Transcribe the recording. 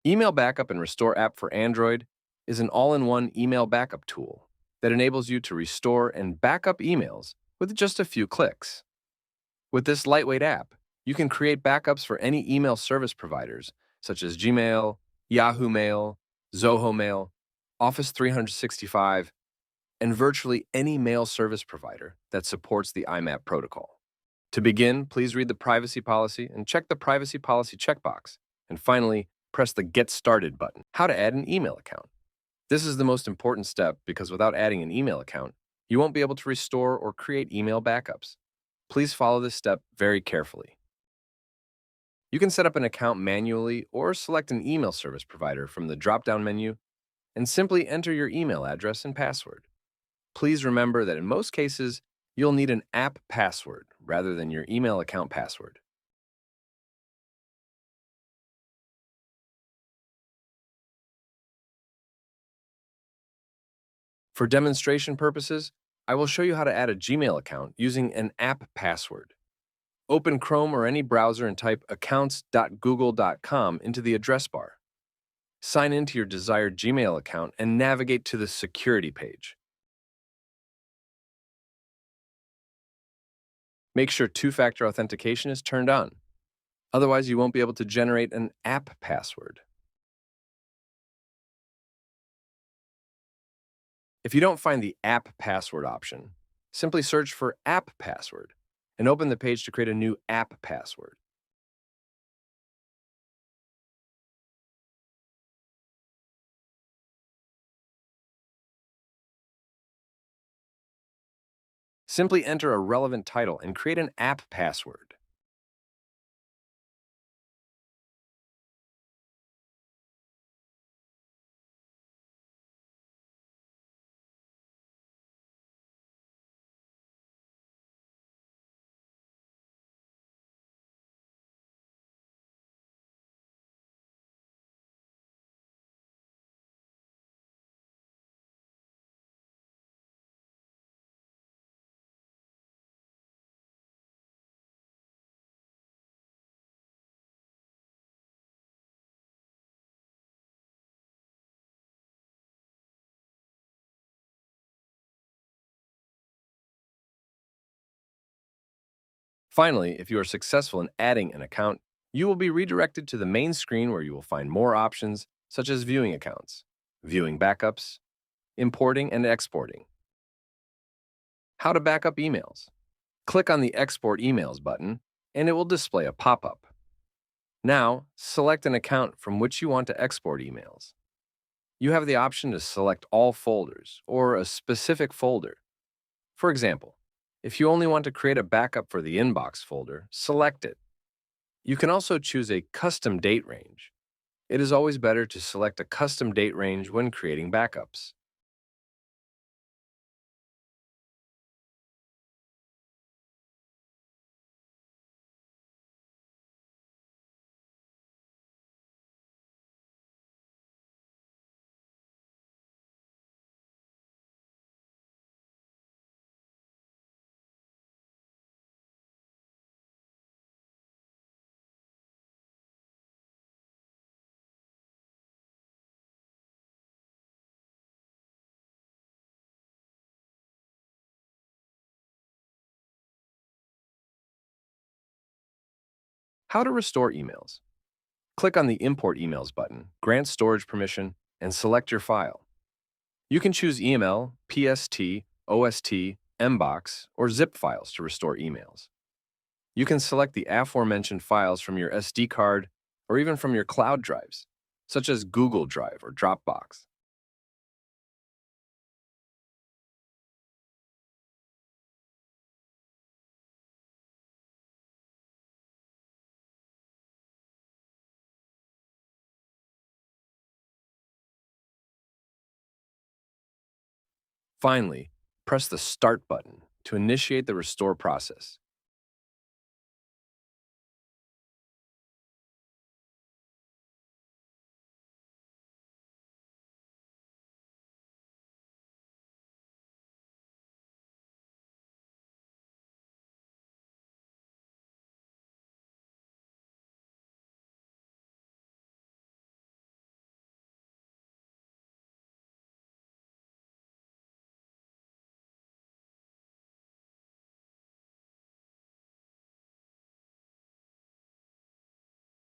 Email Backup and Restore app for Android is an all-in-one email backup tool that enables you to restore and backup emails with just a few clicks. With this lightweight app, you can create backups for any email service providers such as Gmail, Yahoo Mail, Zoho Mail, Office 365, and virtually any mail service provider that supports the IMAP protocol. To begin, please read the privacy policy and check the privacy policy checkbox. And finally, press the Get Started button. How to add an email account. This is the most important step because without adding an email account, you won't be able to restore or create email backups. Please follow this step very carefully. You can set up an account manually or select an email service provider from the drop-down menu and simply enter your email address and password. Please remember that in most cases, you'll need an app password rather than your email account password. For demonstration purposes, I will show you how to add a Gmail account using an app password. Open Chrome or any browser and type accounts.google.com into the address bar. Sign into your desired Gmail account and navigate to the security page. Make sure two-factor authentication is turned on. Otherwise, you won't be able to generate an app password. If you don't find the app password option, simply search for app password and open the page to create a new app password. Simply enter a relevant title and create an app password. Finally, if you are successful in adding an account, you will be redirected to the main screen where you will find more options such as viewing accounts, viewing backups, importing and exporting. How to backup emails. Click on the Export Emails button and it will display a pop-up. Now, select an account from which you want to export emails. You have the option to select all folders or a specific folder. For example, if you only want to create a backup for the inbox folder, select it. You can also choose a custom date range. It is always better to select a custom date range when creating backups. How to restore emails. Click on the Import Emails button, grant storage permission, and select your file. You can choose email, PST, OST, Mbox, or zip files to restore emails. You can select the aforementioned files from your SD card or even from your cloud drives, such as Google Drive or Dropbox. Finally, press the Start button to initiate the restore process.